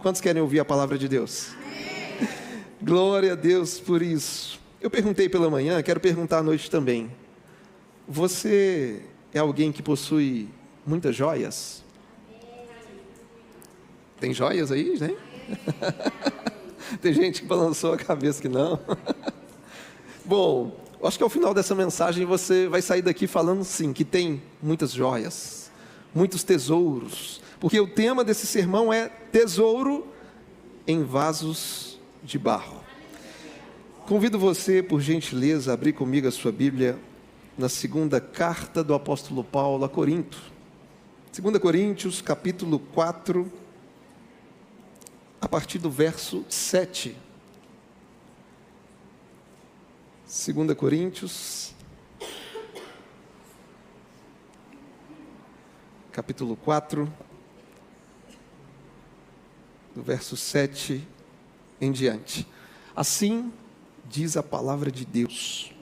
Quantos querem ouvir a palavra de Deus? Amém. Glória a Deus por isso. Eu perguntei pela manhã, quero perguntar à noite também. Você é alguém que possui muitas joias? Tem joias aí, né? Tem gente que balançou a cabeça que não. Bom, acho que ao final dessa mensagem você vai sair daqui falando sim, que tem muitas joias, muitos tesouros, porque o tema desse sermão é tesouro em vasos de barro. Convido você, por gentileza, a abrir comigo a sua Bíblia na segunda carta do apóstolo Paulo a Corinto. 2 Coríntios, capítulo 4, a partir do verso 7. 2 Coríntios, capítulo 4, do verso 7 em diante. Assim diz a palavra de Deus: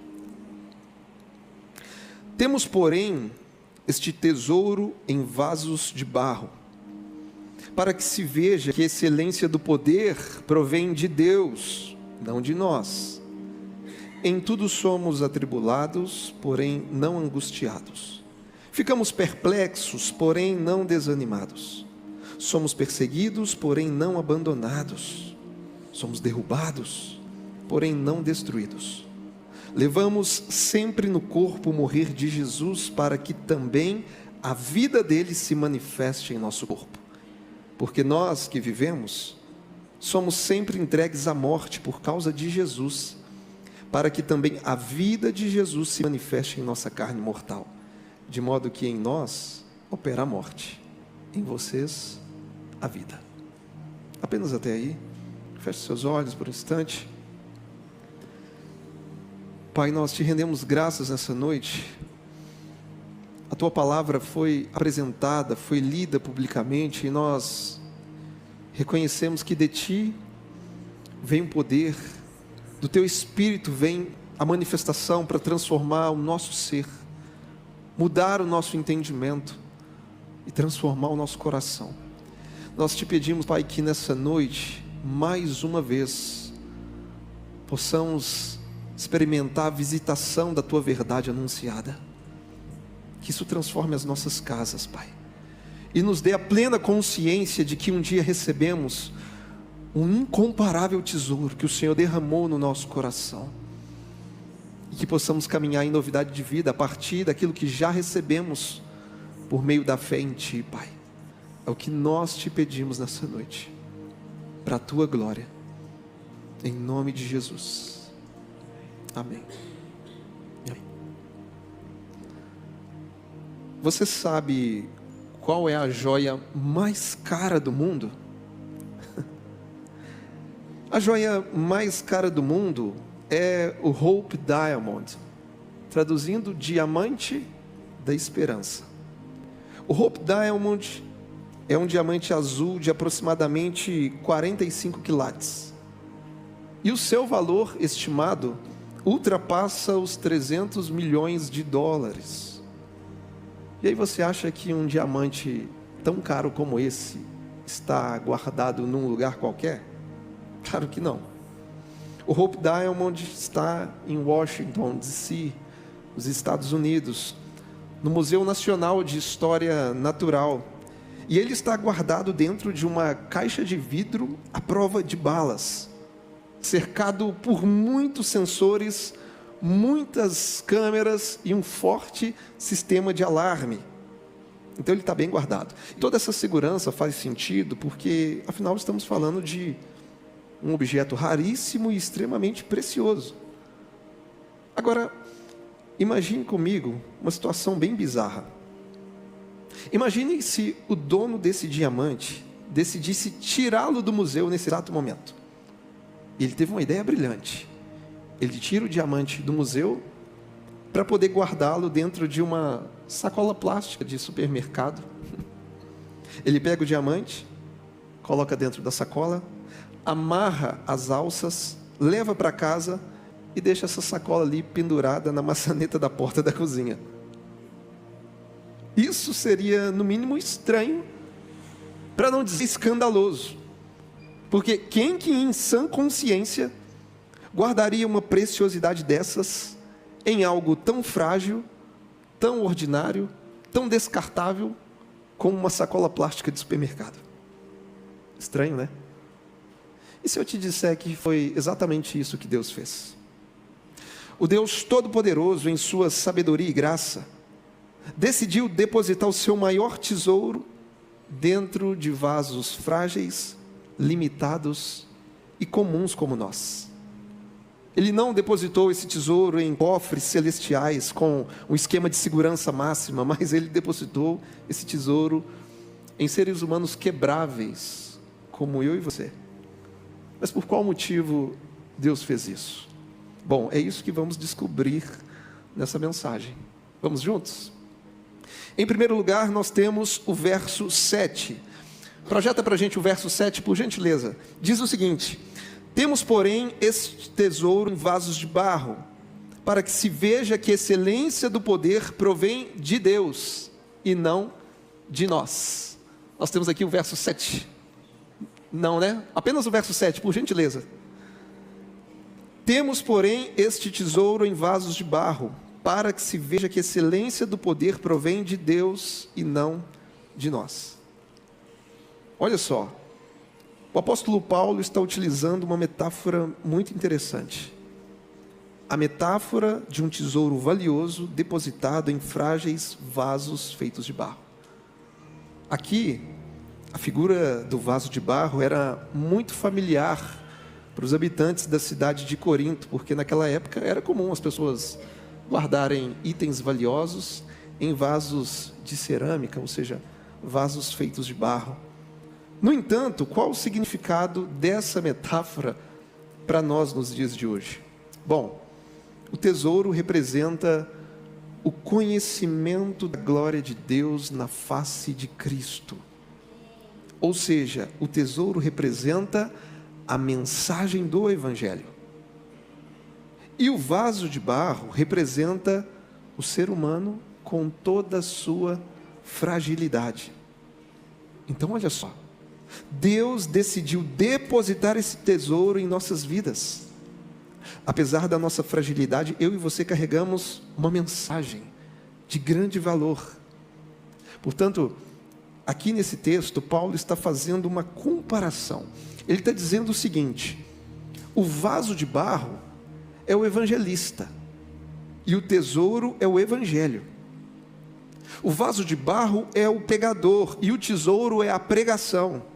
temos, porém, este tesouro em vasos de barro, para que se veja que a excelência do poder provém de Deus, não de nós. Em tudo somos atribulados, porém não angustiados. Ficamos perplexos, porém não desanimados. Somos perseguidos, porém não abandonados. Somos derrubados, porém não destruídos. Levamos sempre no corpo o morrer de Jesus, para que também a vida dele se manifeste em nosso corpo. Porque nós que vivemos, somos sempre entregues à morte por causa de Jesus, para que também a vida de Jesus se manifeste em nossa carne mortal, de modo que em nós opera a morte, em vocês a vida. Apenas até aí. Feche seus olhos por um instante. Pai, nós te rendemos graças nessa noite. A tua palavra foi apresentada, foi lida publicamente, e nós reconhecemos que de ti vem o poder, do teu Espírito vem a manifestação para transformar o nosso ser, mudar o nosso entendimento e transformar o nosso coração. Nós te pedimos, Pai, que nessa noite, mais uma vez, possamos experimentar a visitação da tua verdade anunciada. Que isso transforme as nossas casas, Pai, e nos dê a plena consciência de que um dia recebemos um incomparável tesouro que o Senhor derramou no nosso coração, e que possamos caminhar em novidade de vida a partir daquilo que já recebemos por meio da fé em Ti, Pai. É o que nós te pedimos nessa noite, para a Tua glória, em nome de Jesus. Amém. Amém. Você sabe qual é a joia mais cara do mundo? A joia mais cara do mundo é o Hope Diamond, traduzindo diamante da esperança. O Hope Diamond é um diamante azul de aproximadamente 45 quilates. E o seu valor estimado ultrapassa os 300 milhões de dólares. E aí você acha que um diamante tão caro como esse está guardado num lugar qualquer? Claro que não. O Hope Diamond está em Washington, D.C., nos Estados Unidos, no Museu Nacional de História Natural. E ele está guardado dentro de uma caixa de vidro à prova de balas, cercado por muitos sensores, muitas câmeras e um forte sistema de alarme. Então ele está bem guardado. E toda essa segurança faz sentido porque, afinal, estamos falando de um objeto raríssimo e extremamente precioso. Agora, imagine comigo uma situação bem bizarra. Imagine se o dono desse diamante decidisse tirá-lo do museu nesse exato momento. Ele teve uma ideia brilhante. Ele tira o diamante do museu para poder guardá-lo dentro de uma sacola plástica de supermercado. Ele pega o diamante, coloca dentro da sacola, amarra as alças, leva para casa e deixa essa sacola ali pendurada na maçaneta da porta da cozinha. Isso seria, no mínimo, estranho, para não dizer escandaloso. Porque quem que em sã consciência guardaria uma preciosidade dessas em algo tão frágil, tão ordinário, tão descartável, como uma sacola plástica de supermercado? Estranho, né? E se eu te disser que foi exatamente isso que Deus fez? O Deus Todo-Poderoso, em sua sabedoria e graça, decidiu depositar o seu maior tesouro dentro de vasos frágeis, limitados e comuns como nós. Ele não depositou esse tesouro em cofres celestiais com um esquema de segurança máxima, mas ele depositou esse tesouro em seres humanos quebráveis, como eu e você. Mas por qual motivo Deus fez isso? Bom, é isso que vamos descobrir nessa mensagem. Vamos juntos? Em primeiro lugar, nós temos o verso 7. Projeta para a gente o verso 7, por gentileza. Diz o seguinte: temos, porém, este tesouro em vasos de barro, para que se veja que a excelência do poder provém de Deus, e não de nós. Nós temos aqui o verso 7. Não, né? Apenas o verso 7, por gentileza. Temos, porém, este tesouro em vasos de barro, para que se veja que a excelência do poder provém de Deus e não de nós. Olha só, o apóstolo Paulo está utilizando uma metáfora muito interessante. A metáfora de um tesouro valioso depositado em frágeis vasos feitos de barro. Aqui, a figura do vaso de barro era muito familiar para os habitantes da cidade de Corinto, porque naquela época era comum as pessoas guardarem itens valiosos em vasos de cerâmica, ou seja, vasos feitos de barro. No entanto, qual o significado dessa metáfora para nós nos dias de hoje? Bom, o tesouro representa o conhecimento da glória de Deus na face de Cristo. Ou seja, o tesouro representa a mensagem do Evangelho. E o vaso de barro representa o ser humano com toda a sua fragilidade. Então, olha só. Deus decidiu depositar esse tesouro em nossas vidas. Apesar da nossa fragilidade, eu e você carregamos uma mensagem de grande valor. Portanto, aqui nesse texto, Paulo está fazendo uma comparação. Ele está dizendo o seguinte: o vaso de barro é o evangelista, e o tesouro é o evangelho. O vaso de barro é o pregador, e o tesouro é a pregação.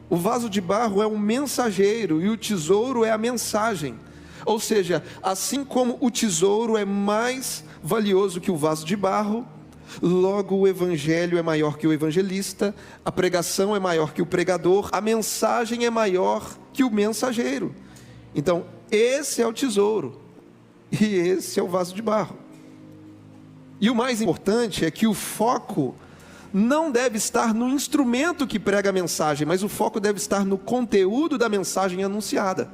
O vaso de barro é o mensageiro, e o tesouro é a mensagem. Ou seja, assim como o tesouro é mais valioso que o vaso de barro, logo o evangelho é maior que o evangelista, a pregação é maior que o pregador, a mensagem é maior que o mensageiro. Então, esse é o tesouro, e esse é o vaso de barro. E o mais importante é que o foco não deve estar no instrumento que prega a mensagem, mas o foco deve estar no conteúdo da mensagem anunciada.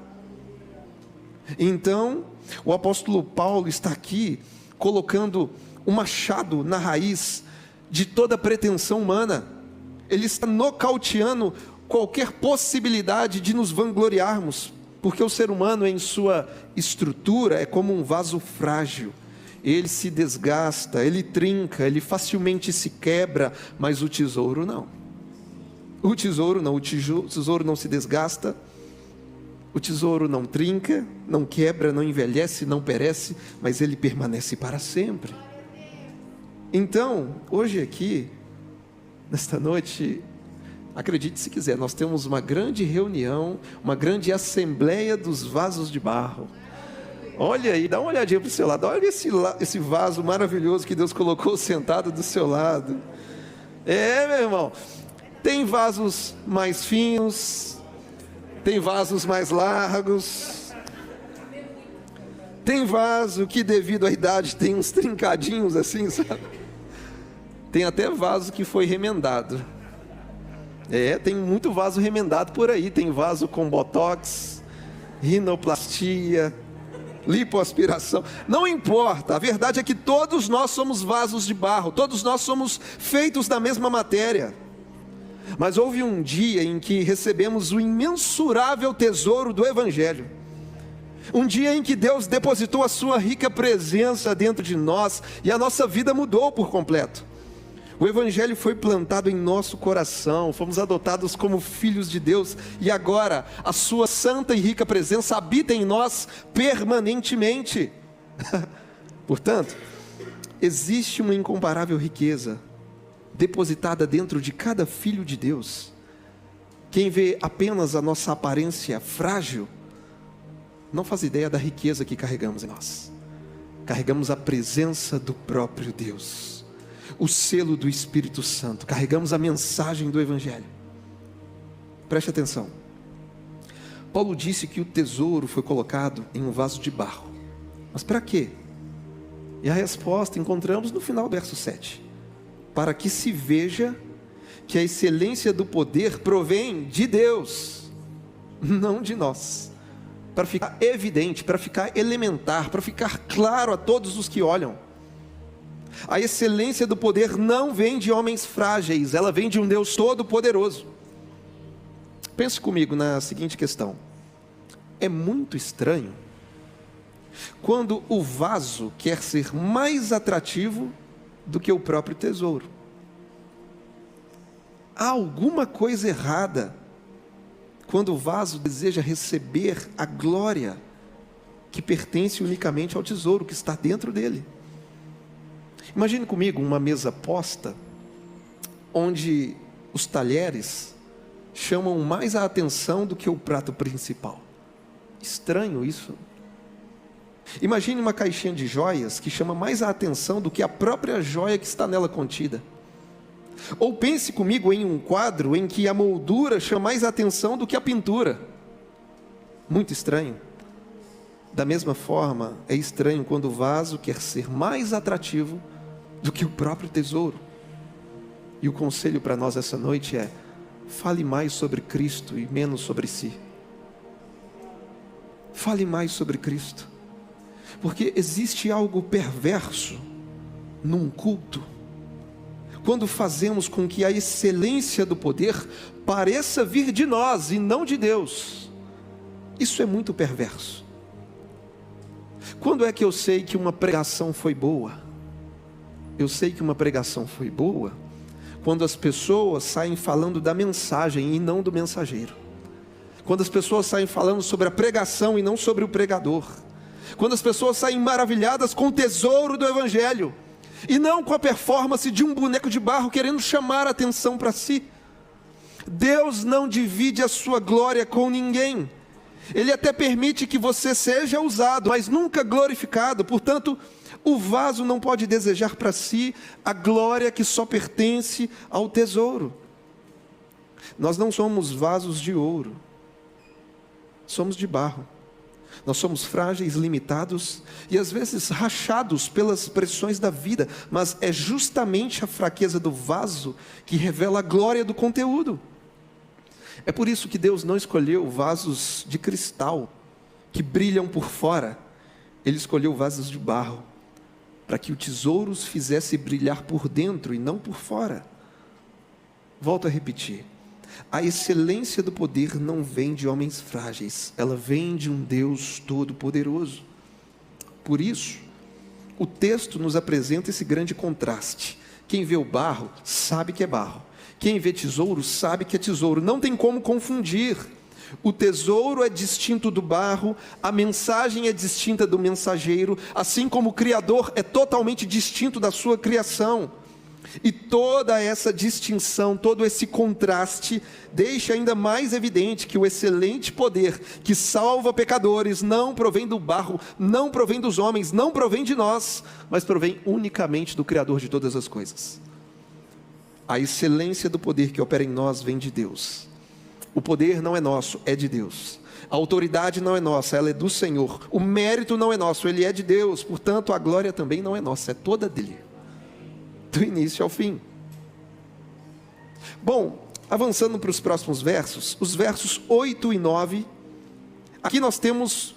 Então, o apóstolo Paulo está aqui colocando um machado na raiz de toda pretensão humana. Ele está nocauteando qualquer possibilidade de nos vangloriarmos, porque o ser humano, em sua estrutura, é como um vaso frágil. Ele se desgasta, ele trinca, ele facilmente se quebra, mas o tesouro não. O tesouro não se desgasta, o tesouro não trinca, não quebra, não envelhece, não perece, mas ele permanece para sempre. Então, hoje aqui, nesta noite, acredite se quiser, nós temos uma grande reunião, uma grande assembleia dos vasos de barro. Olha aí, dá uma olhadinha para o seu lado, olha esse vaso maravilhoso que Deus colocou sentado do seu lado. Meu irmão, tem vasos mais finos, tem vasos mais largos, tem vaso que devido à idade tem uns trincadinhos assim, sabe? Tem até vaso que foi remendado. Tem muito vaso remendado por aí, tem vaso com botox, rinoplastia, lipoaspiração, não importa, a verdade é que todos nós somos vasos de barro, todos nós somos feitos da mesma matéria. Mas houve um dia em que recebemos o imensurável tesouro do Evangelho. Um dia em que Deus depositou a sua rica presença dentro de nós e a nossa vida mudou por completo. O Evangelho foi plantado em nosso coração, fomos adotados como filhos de Deus e agora a sua santa e rica presença habita em nós permanentemente. Portanto, existe uma incomparável riqueza depositada dentro de cada filho de Deus. Quem vê apenas a nossa aparência frágil não faz ideia da riqueza que carregamos em nós. Carregamos a presença do próprio Deus, o selo do Espírito Santo, carregamos a mensagem do Evangelho. Preste atenção. Paulo disse que o tesouro foi colocado em um vaso de barro. Mas para quê? E a resposta encontramos no final do verso 7. Para que se veja que a excelência do poder provém de Deus, não de nós. Para ficar evidente, para ficar elementar, para ficar claro a todos os que olham. A excelência do poder não vem de homens frágeis, ela vem de um Deus todo-poderoso. Pense comigo na seguinte questão. É muito estranho quando o vaso quer ser mais atrativo do que o próprio tesouro. Há alguma coisa errada quando o vaso deseja receber a glória que pertence unicamente ao tesouro que está dentro dele. Imagine comigo uma mesa posta, onde os talheres chamam mais a atenção do que o prato principal. Estranho isso. Imagine uma caixinha de joias que chama mais a atenção do que a própria joia que está nela contida. Ou pense comigo em um quadro em que a moldura chama mais a atenção do que a pintura. Muito estranho. Da mesma forma, é estranho quando o vaso quer ser mais atrativo do que o próprio tesouro. E o conselho para nós essa noite é: fale mais sobre Cristo e menos sobre si. Fale mais sobre Cristo. Porque existe algo perverso num culto, quando fazemos com que a excelência do poder pareça vir de nós e não de Deus. Isso é muito perverso. Quando é que eu sei que uma pregação foi boa? Eu sei que uma pregação foi boa quando as pessoas saem falando da mensagem e não do mensageiro. Quando as pessoas saem falando sobre a pregação e não sobre o pregador. Quando as pessoas saem maravilhadas com o tesouro do Evangelho e não com a performance de um boneco de barro querendo chamar a atenção para si. Deus não divide a sua glória com ninguém. Ele até permite que você seja usado, mas nunca glorificado. Portanto, o vaso não pode desejar para si a glória que só pertence ao tesouro. Nós não somos vasos de ouro, somos de barro. Nós somos frágeis, limitados e às vezes rachados pelas pressões da vida, mas é justamente a fraqueza do vaso que revela a glória do conteúdo. É por isso que Deus não escolheu vasos de cristal que brilham por fora. Ele escolheu vasos de barro para que o tesouro os fizesse brilhar por dentro e não por fora. Volto a repetir. A excelência do poder não vem de homens frágeis, ela vem de um Deus todo-poderoso. Por isso, o texto nos apresenta esse grande contraste. Quem vê o barro, sabe que é barro. Quem vê tesouro, sabe que é tesouro. Não tem como confundir. O tesouro é distinto do barro, a mensagem é distinta do mensageiro, assim como o Criador é totalmente distinto da sua criação. E toda essa distinção, todo esse contraste, deixa ainda mais evidente que o excelente poder que salva pecadores não provém do barro, não provém dos homens, não provém de nós, mas provém unicamente do Criador de todas as coisas. A excelência do poder que opera em nós vem de Deus. O poder não é nosso, é de Deus. A autoridade não é nossa, ela é do Senhor. O mérito não é nosso, ele é de Deus. Portanto, a glória também não é nossa, é toda dele, do início ao fim. Bom, avançando para os próximos versos, os versos 8 e 9, aqui nós temos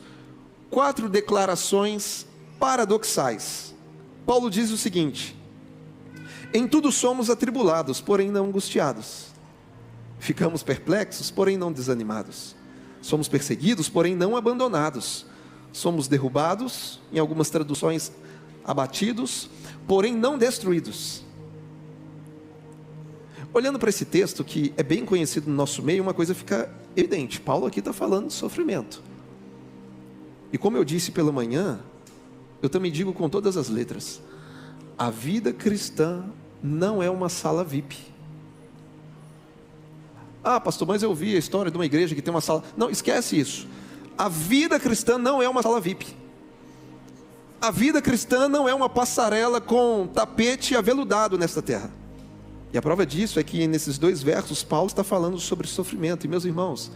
4 declarações paradoxais. Paulo diz o seguinte: em tudo somos atribulados, porém não angustiados, Ficamos perplexos, porém não desanimados. Somos perseguidos, porém não abandonados. Somos derrubados, em algumas traduções, abatidos, porém não destruídos. Olhando para esse texto, que é bem conhecido no nosso meio, uma coisa fica evidente. Paulo aqui está falando de sofrimento. E como eu disse pela manhã, eu também digo com todas as letras: a vida cristã não é uma sala VIP. Ah, pastor, mas eu vi a história de uma igreja que tem uma sala... Não, esquece isso. A vida cristã não é uma sala VIP. A vida cristã não é uma passarela com tapete aveludado nesta terra. E a prova disso é que nesses 2 versos, Paulo está falando sobre sofrimento. E meus irmãos,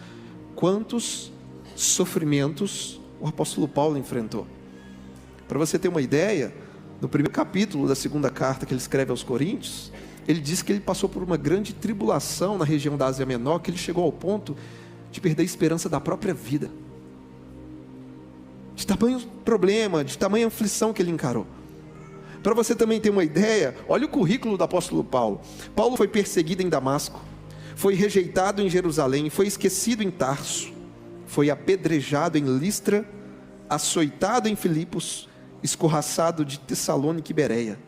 quantos sofrimentos o apóstolo Paulo enfrentou? Para você ter uma ideia, no primeiro capítulo da 2ª carta que ele escreve aos Coríntios, ele diz que ele passou por uma grande tribulação na região da Ásia Menor, que ele chegou ao ponto de perder a esperança da própria vida. De tamanho problema, de tamanha aflição que ele encarou. Para você também ter uma ideia, olha o currículo do apóstolo Paulo. Paulo foi perseguido em Damasco, foi rejeitado em Jerusalém, foi esquecido em Tarso, foi apedrejado em Listra, açoitado em Filipos, escorraçado de Tessalônica e Bereia.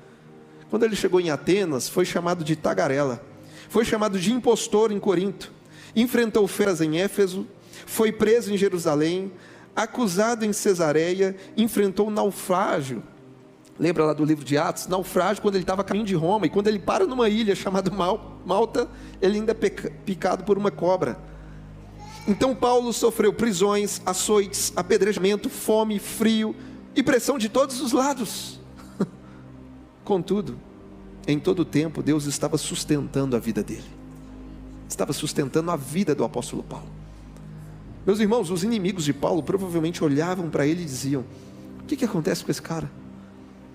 Quando ele chegou em Atenas, foi chamado de tagarela, foi chamado de impostor em Corinto, enfrentou feras em Éfeso, foi preso em Jerusalém, acusado em Cesareia, enfrentou naufrágio. Lembra lá do livro de Atos? Naufrágio quando ele estava a caminho de Roma, e quando ele para numa ilha chamada Malta, ele ainda é picado por uma cobra. Então Paulo sofreu prisões, açoites, apedrejamento, fome, frio e pressão de todos os lados. Contudo, em todo o tempo, Deus estava sustentando a vida dele. Estava sustentando a vida do apóstolo Paulo. Meus irmãos, os inimigos de Paulo provavelmente olhavam para ele e diziam: o que acontece com esse cara?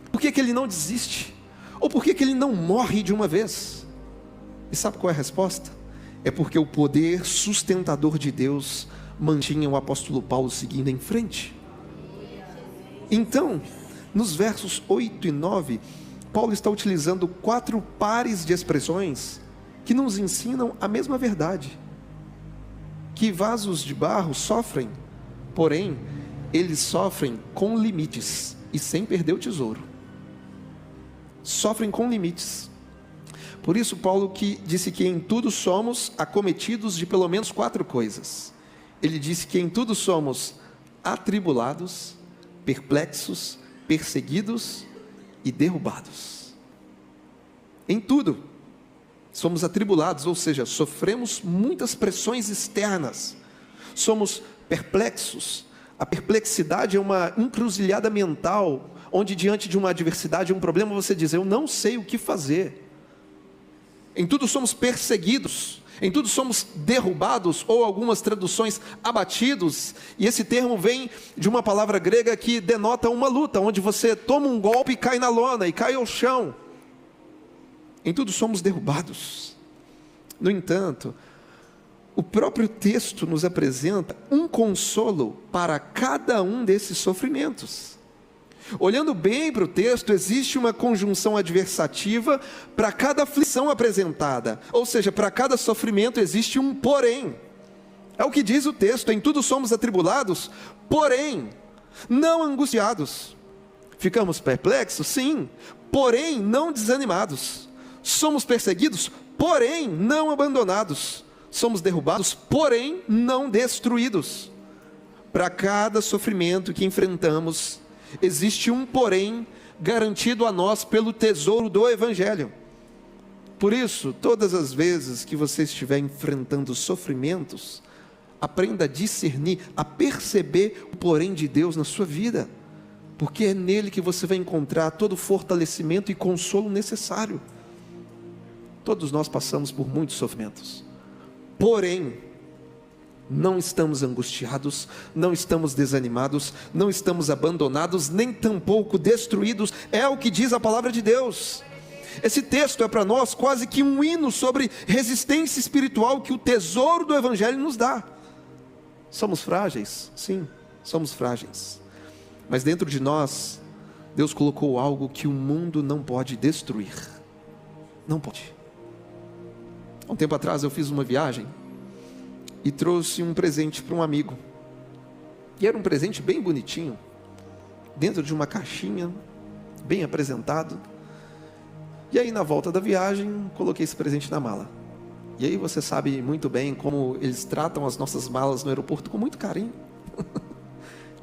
Por que ele não desiste? Ou por que ele não morre de uma vez? E sabe qual é a resposta? É porque o poder sustentador de Deus mantinha o apóstolo Paulo seguindo em frente. Então, nos versos 8 e 9, Paulo está utilizando 4 pares de expressões que nos ensinam a mesma verdade. Que vasos de barro sofrem, porém, eles sofrem com limites e sem perder o tesouro. Sofrem com limites. Por isso, Paulo disse que em tudo somos acometidos de pelo menos 4 coisas. Ele disse que em tudo somos atribulados, perplexos, perseguidos e derrubados. Em tudo somos atribulados, ou seja, sofremos muitas pressões externas, somos perplexos. A perplexidade é uma encruzilhada mental, onde diante de uma adversidade, um problema, você diz: eu não sei o que fazer. Em tudo somos perseguidos, em tudo somos derrubados, ou algumas traduções, abatidos, e esse termo vem de uma palavra grega que denota uma luta, onde você toma um golpe e cai na lona, e cai ao chão. Em tudo somos derrubados. No entanto, o próprio texto nos apresenta um consolo para cada um desses sofrimentos. Olhando bem para o texto, existe uma conjunção adversativa para cada aflição apresentada, ou seja, para cada sofrimento existe um porém. É o que diz o texto: em tudo somos atribulados, porém não angustiados. Ficamos perplexos? Sim, porém não desanimados. Somos perseguidos, porém não abandonados. Somos derrubados, porém não destruídos. Para cada sofrimento que enfrentamos, existe um porém garantido a nós pelo tesouro do Evangelho. Por isso, todas as vezes que você estiver enfrentando sofrimentos, aprenda a discernir, a perceber o porém de Deus na sua vida, porque é nele que você vai encontrar todo o fortalecimento e consolo necessário. Todos nós passamos por muitos sofrimentos, porém não estamos angustiados, não estamos desanimados, não estamos abandonados, nem tampouco destruídos. É o que diz a palavra de Deus. Esse texto é para nós quase que um hino sobre resistência espiritual que o tesouro do Evangelho nos dá. Somos frágeis? Sim, somos frágeis. Mas dentro de nós, Deus colocou algo que o mundo não pode destruir. Não pode. Há um tempo atrás eu fiz uma viagem e trouxe um presente para um amigo. E era um presente bem bonitinho, dentro de uma caixinha, bem apresentado. E aí na volta da viagem, coloquei esse presente na mala. E aí você sabe muito bem como eles tratam as nossas malas no aeroporto com muito carinho.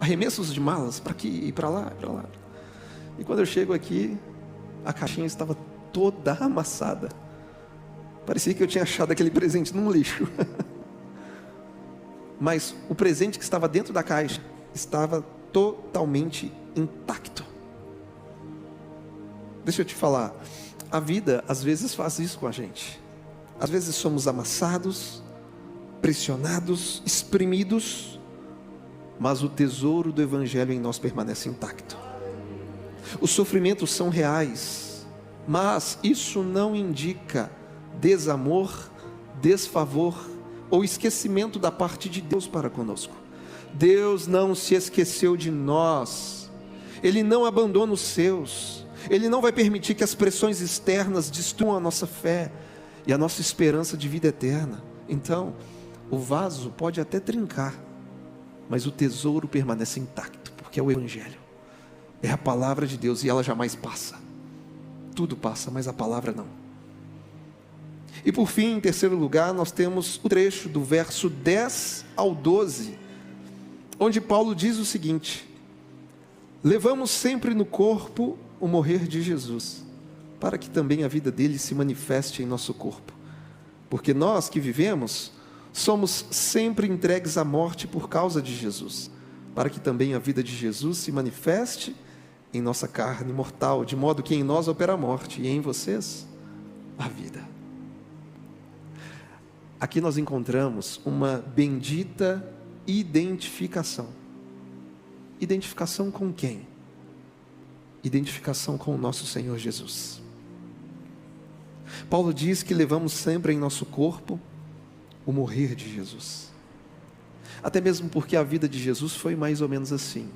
Arremessos de malas, para aqui e para lá, para lá. E quando eu chego aqui, a caixinha estava toda amassada. Parecia que eu tinha achado aquele presente num lixo. Mas o presente que estava dentro da caixa estava totalmente intacto. Deixa eu te falar, a vida às vezes faz isso com a gente. Às vezes somos amassados, pressionados, espremidos, mas o tesouro do Evangelho em nós permanece intacto. Os sofrimentos são reais, mas isso não indica desamor, desfavor ou esquecimento da parte de Deus para conosco. Deus não se esqueceu de nós, Ele não abandona os seus, Ele não vai permitir que as pressões externas destruam a nossa fé e a nossa esperança de vida eterna. Então, o vaso pode até trincar, mas o tesouro permanece intacto, porque é o Evangelho, é a palavra de Deus, e ela jamais passa. Tudo passa, mas a palavra não. E por fim, em terceiro lugar, nós temos o trecho do verso 10 ao 12, onde Paulo diz o seguinte: levamos sempre no corpo o morrer de Jesus, para que também a vida dele se manifeste em nosso corpo. Porque nós que vivemos, somos sempre entregues à morte por causa de Jesus, para que também a vida de Jesus se manifeste em nossa carne mortal, de modo que em nós opera a morte, e em vocês a vida. Aqui nós encontramos uma bendita identificação. Identificação com quem? Identificação com o nosso Senhor Jesus. Paulo diz que levamos sempre em nosso corpo o morrer de Jesus. Até mesmo porque a vida de Jesus foi mais ou menos assim.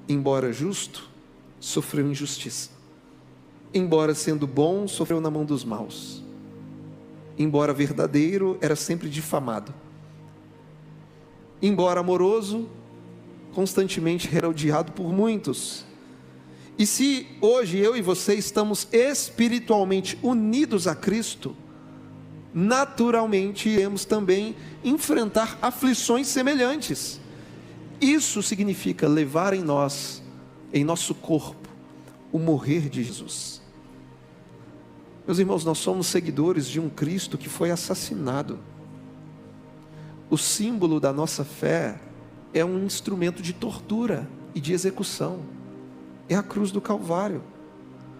Embora justo, sofreu injustiça. Embora sendo bom, sofreu na mão dos maus. Embora verdadeiro, era sempre difamado. Embora amoroso, constantemente era odiado por muitos. E se hoje eu e você estamos espiritualmente unidos a Cristo, naturalmente iremos também enfrentar aflições semelhantes. Isso significa levar em nós, em nosso corpo, o morrer de Jesus. Meus irmãos, nós somos seguidores de um Cristo que foi assassinado. O símbolo da nossa fé é um instrumento de tortura e de execução. É a cruz do Calvário.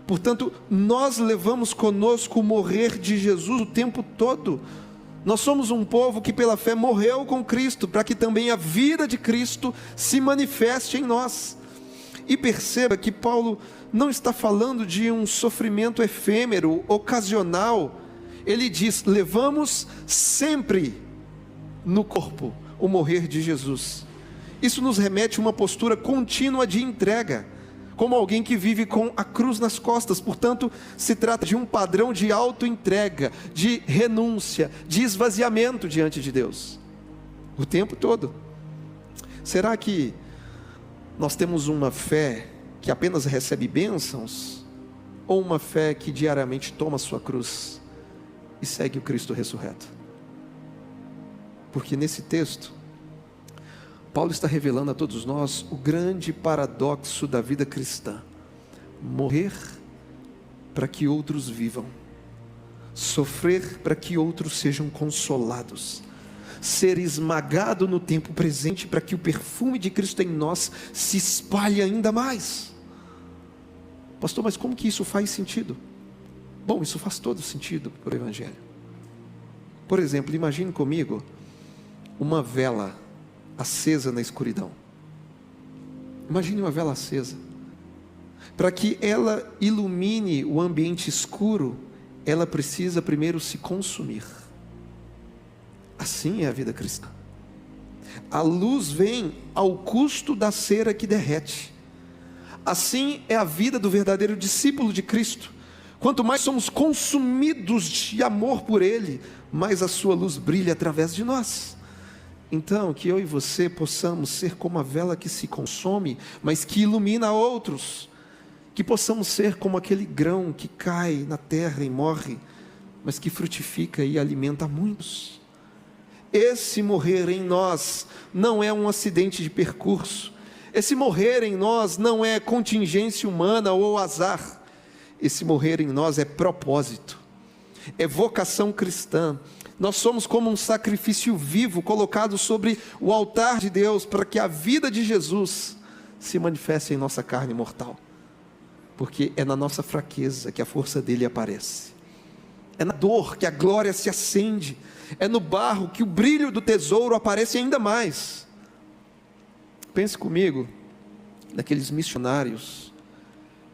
Portanto, nós levamos conosco o morrer de Jesus o tempo todo. Nós somos um povo que pela fé morreu com Cristo, para que também a vida de Cristo se manifeste em nós. E perceba que Paulo não está falando de um sofrimento efêmero, ocasional. Ele diz: levamos sempre no corpo o morrer de Jesus. Isso nos remete a uma postura contínua de entrega, como alguém que vive com a cruz nas costas. Portanto, se trata de um padrão de auto-entrega, de renúncia, de esvaziamento diante de Deus, o tempo todo. Será que nós temos uma fé que apenas recebe bênçãos, ou uma fé que diariamente toma a sua cruz e segue o Cristo ressurreto? Porque nesse texto, Paulo está revelando a todos nós o grande paradoxo da vida cristã: morrer para que outros vivam, sofrer para que outros sejam consolados, ser esmagado no tempo presente para que o perfume de Cristo em nós se espalhe ainda mais. Pastor, mas como que isso faz sentido? Bom, isso faz todo sentido para o Evangelho. Por exemplo, imagine comigo uma vela acesa na escuridão. Imagine uma vela acesa. Para que ela ilumine o ambiente escuro, ela precisa primeiro se consumir. Assim é a vida cristã. A luz vem ao custo da cera que derrete. Assim é a vida do verdadeiro discípulo de Cristo. Quanto mais somos consumidos de amor por Ele, mais a sua luz brilha através de nós. Então, que eu e você possamos ser como a vela que se consome, mas que ilumina outros. Que possamos ser como aquele grão que cai na terra e morre, mas que frutifica e alimenta muitos. Esse morrer em nós não é um acidente de percurso. Esse morrer em nós não é contingência humana ou azar. Esse morrer em nós é propósito, é vocação cristã. Nós somos como um sacrifício vivo colocado sobre o altar de Deus para que a vida de Jesus se manifeste em nossa carne mortal. Porque é na nossa fraqueza que a força dele aparece. É na dor que a glória se acende. É no barro que o brilho do tesouro aparece ainda mais. Pense comigo naqueles missionários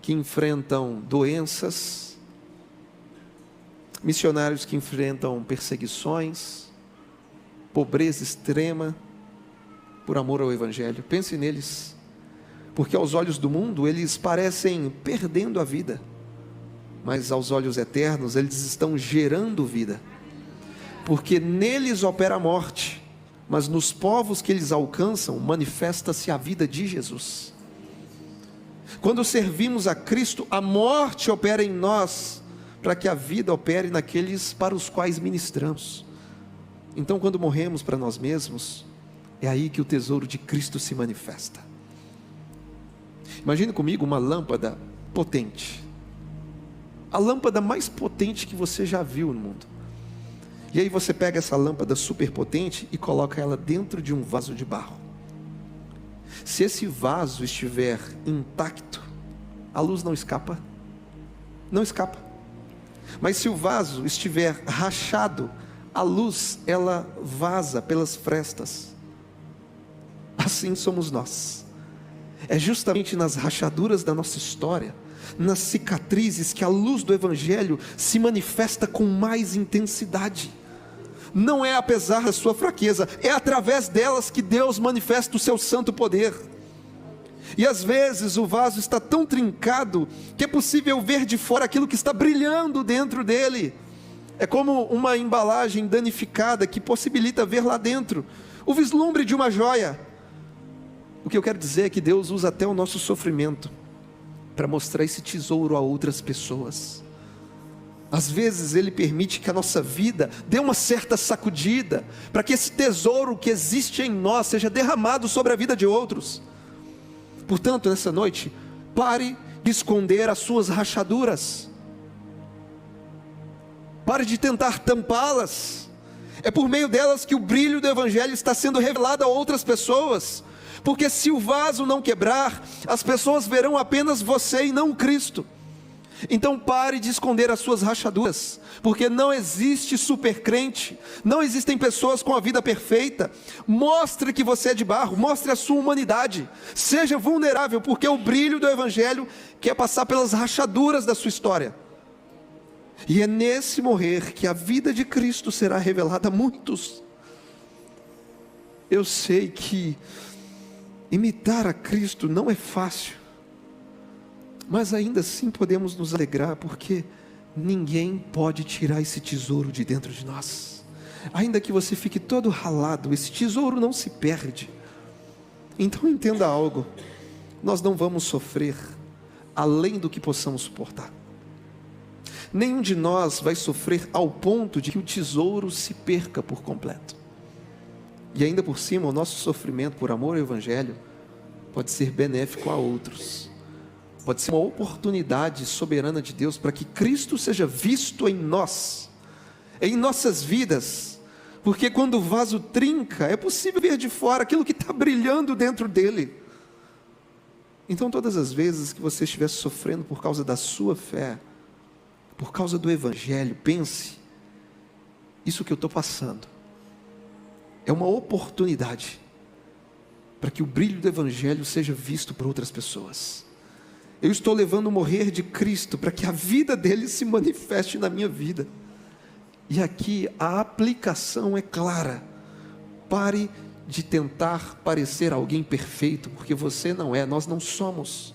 que enfrentam doenças, missionários que enfrentam perseguições, pobreza extrema, por amor ao Evangelho. Pense neles, porque aos olhos do mundo eles parecem perdendo a vida, mas aos olhos eternos eles estão gerando vida, porque neles opera a morte, mas nos povos que eles alcançam manifesta-se a vida de Jesus. Quando servimos a Cristo, a morte opera em nós, para que a vida opere naqueles para os quais ministramos. Então, quando morremos para nós mesmos, é aí que o tesouro de Cristo se manifesta. Imagine comigo uma lâmpada potente, a lâmpada mais potente que você já viu no mundo. E aí você pega essa lâmpada super potente e coloca ela dentro de um vaso de barro. Se esse vaso estiver intacto, a luz não escapa. Não escapa. Mas se o vaso estiver rachado, a luz, ela vaza pelas frestas. Assim somos nós. É justamente nas rachaduras da nossa história, nas cicatrizes, que a luz do Evangelho se manifesta com mais intensidade. Não é apesar da sua fraqueza, é através delas que Deus manifesta o seu santo poder. E às vezes o vaso está tão trincado que é possível ver de fora aquilo que está brilhando dentro dele. É como uma embalagem danificada que possibilita ver lá dentro o vislumbre de uma joia. O que eu quero dizer é que Deus usa até o nosso sofrimento para mostrar esse tesouro a outras pessoas. Às vezes Ele permite que a nossa vida dê uma certa sacudida, para que esse tesouro que existe em nós seja derramado sobre a vida de outros. Portanto, nessa noite, pare de esconder as suas rachaduras, pare de tentar tampá-las. É por meio delas que o brilho do Evangelho está sendo revelado a outras pessoas, porque se o vaso não quebrar, as pessoas verão apenas você e não Cristo. Então pare de esconder as suas rachaduras, porque não existe supercrente, não existem pessoas com a vida perfeita. Mostre que você é de barro, mostre a sua humanidade, seja vulnerável, porque o brilho do Evangelho quer passar pelas rachaduras da sua história. E é nesse morrer que a vida de Cristo será revelada a muitos. Eu sei que imitar a Cristo não é fácil, mas ainda assim podemos nos alegrar, porque ninguém pode tirar esse tesouro de dentro de nós. Ainda que você fique todo ralado, esse tesouro não se perde. Então entenda algo: nós não vamos sofrer além do que possamos suportar. Nenhum de nós vai sofrer ao ponto de que o tesouro se perca por completo. E ainda por cima, o nosso sofrimento por amor ao Evangelho pode ser benéfico a outros. Pode ser uma oportunidade soberana de Deus para que Cristo seja visto em nós, em nossas vidas. Porque quando o vaso trinca, é possível ver de fora aquilo que está brilhando dentro dele. Então todas as vezes que você estiver sofrendo por causa da sua fé, por causa do Evangelho, pense: isso que eu estou passando é uma oportunidade para que o brilho do Evangelho seja visto por outras pessoas. Eu estou levando o morrer de Cristo para que a vida dele se manifeste na minha vida. E aqui a aplicação é clara: pare de tentar parecer alguém perfeito, porque você não é, nós não somos.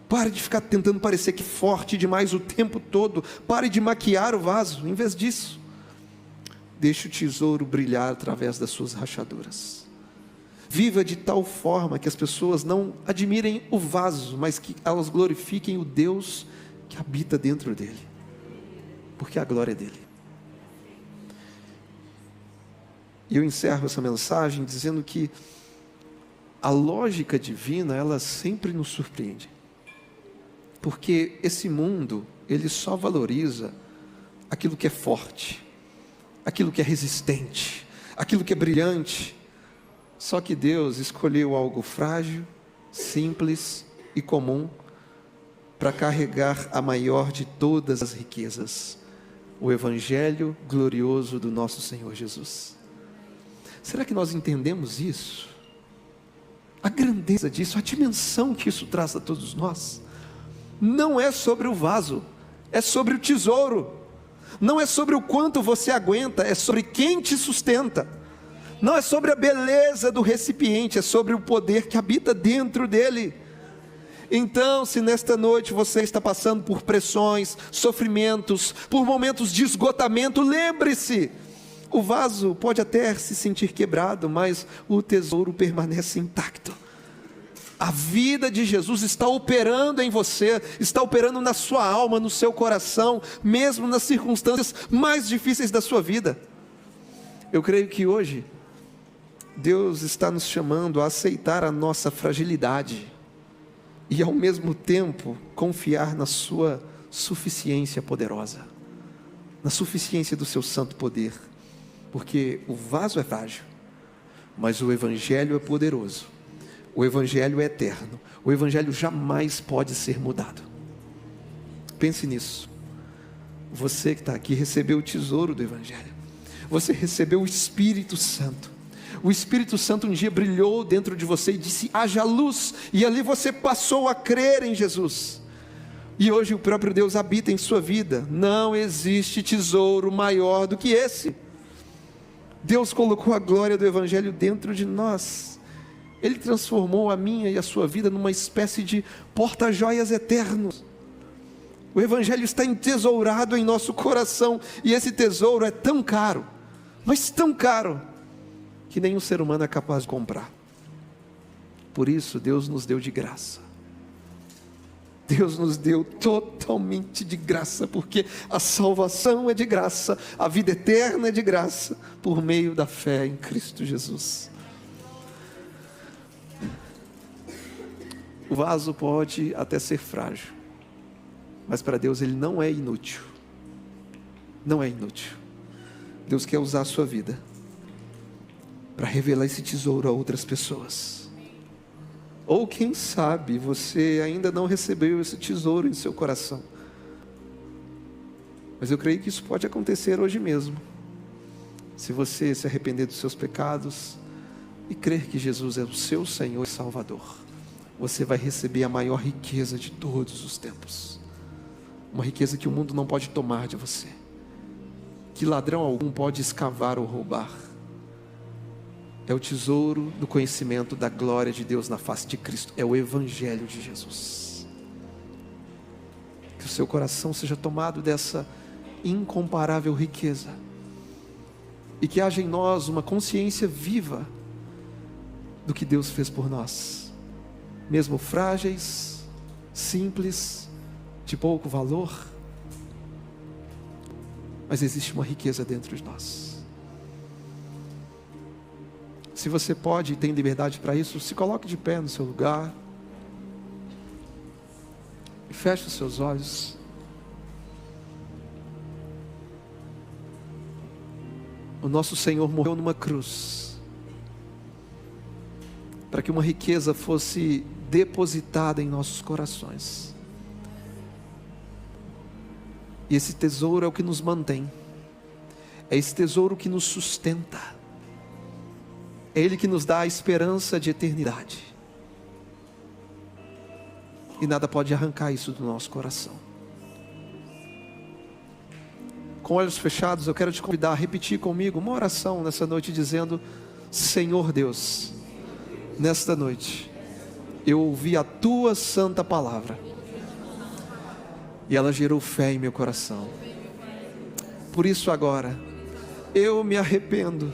Pare de ficar tentando parecer que forte demais o tempo todo. Pare de maquiar o vaso. Em vez disso, deixe o tesouro brilhar através das suas rachaduras. Viva de tal forma que as pessoas não admirem o vaso, mas que elas glorifiquem o Deus que habita dentro dele, porque a glória é dele. E eu encerro essa mensagem dizendo que a lógica divina, ela sempre nos surpreende, porque esse mundo, ele só valoriza aquilo que é forte, aquilo que é resistente, aquilo que é brilhante. Só que Deus escolheu algo frágil, simples e comum para carregar a maior de todas as riquezas, o Evangelho glorioso do nosso Senhor Jesus. Será que nós entendemos isso? A grandeza disso, a dimensão que isso traz a todos nós. Não é sobre o vaso, é sobre o tesouro. Não é sobre o quanto você aguenta, é sobre quem te sustenta. Não é sobre a beleza do recipiente, é sobre o poder que habita dentro dele. Então, se nesta noite você está passando por pressões, sofrimentos, por momentos de esgotamento, lembre-se, o vaso pode até se sentir quebrado, mas o tesouro permanece intacto. A vida de Jesus está operando em você, está operando na sua alma, no seu coração, mesmo nas circunstâncias mais difíceis da sua vida. Eu creio que hoje Deus está nos chamando a aceitar a nossa fragilidade e ao mesmo tempo confiar na sua suficiência poderosa, na suficiência do seu santo poder, porque o vaso é frágil, mas o Evangelho é poderoso, o Evangelho é eterno, o Evangelho jamais pode ser mudado. Pense nisso. Você que está aqui recebeu o tesouro do Evangelho, você recebeu o Espírito Santo. O Espírito Santo um dia brilhou dentro de você e disse: haja luz, e ali você passou a crer em Jesus, e hoje o próprio Deus habita em sua vida. Não existe tesouro maior do que esse. Deus colocou a glória do Evangelho dentro de nós, Ele transformou a minha e a sua vida numa espécie de porta-joias eternos. O Evangelho está entesourado em nosso coração, e esse tesouro é tão caro, mas tão caro, que nenhum ser humano é capaz de comprar. Por isso Deus nos deu de graça. Deus nos deu totalmente de graça, porque a salvação é de graça, a vida eterna é de graça, por meio da fé em Cristo Jesus. O vaso pode até ser frágil, mas para Deus ele não é inútil. Não é inútil. Deus quer usar a sua vida para revelar esse tesouro a outras pessoas. Ou quem sabe você ainda não recebeu esse tesouro em seu coração, mas eu creio que isso pode acontecer hoje mesmo, se você se arrepender dos seus pecados e crer que Jesus é o seu Senhor e Salvador. Você vai receber a maior riqueza de todos os tempos, uma riqueza que o mundo não pode tomar de você, que ladrão algum pode escavar ou roubar. É o tesouro do conhecimento da glória de Deus na face de Cristo. É o Evangelho de Jesus. Que o seu coração seja tomado dessa incomparável riqueza, e que haja em nós uma consciência viva do que Deus fez por nós, mesmo frágeis, simples, de pouco valor, mas existe uma riqueza dentro de nós. Se você pode e tem liberdade para isso, se coloque de pé no seu lugar e feche os seus olhos. O nosso Senhor morreu numa cruz para que uma riqueza fosse depositada em nossos corações, e esse tesouro é o que nos mantém, é esse tesouro que nos sustenta, é Ele que nos dá a esperança de eternidade, e nada pode arrancar isso do nosso coração. Com olhos fechados, eu quero te convidar a repetir comigo uma oração nessa noite, dizendo: Senhor Deus, nesta noite eu ouvi a Tua santa palavra, e ela gerou fé em meu coração. Por isso agora, eu me arrependo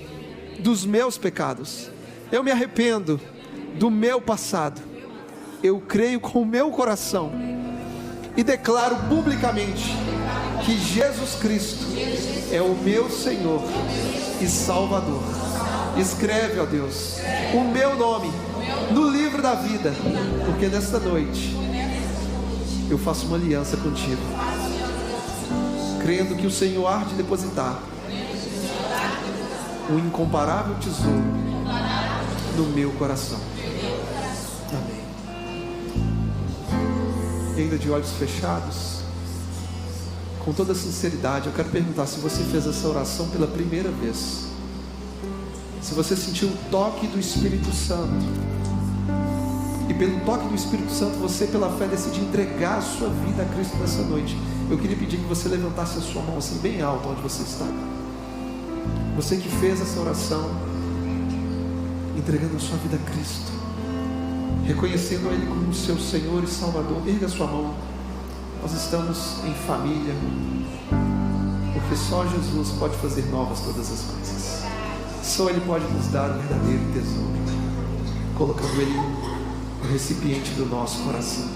dos meus pecados, eu me arrependo do meu passado, eu creio com o meu coração e declaro publicamente que Jesus Cristo é o meu Senhor e Salvador. Escreve, ó Deus, o meu nome no livro da vida, porque nesta noite eu faço uma aliança contigo, crendo que o Senhor há de depositar um incomparável tesouro no meu coração. Amém. E ainda de olhos fechados, com toda sinceridade, eu quero perguntar se você fez essa oração pela primeira vez, se você sentiu o toque do Espírito Santo, e pelo toque do Espírito Santo você pela fé decidiu entregar a sua vida a Cristo nessa noite. Eu queria pedir que você levantasse a sua mão assim bem alto onde você está. Você que fez essa oração, entregando a sua vida a Cristo, reconhecendo Ele como seu Senhor e Salvador, erga a sua mão. Nós estamos em família, porque só Jesus pode fazer novas todas as coisas. Só Ele pode nos dar o verdadeiro tesouro, colocando Ele no recipiente do nosso coração.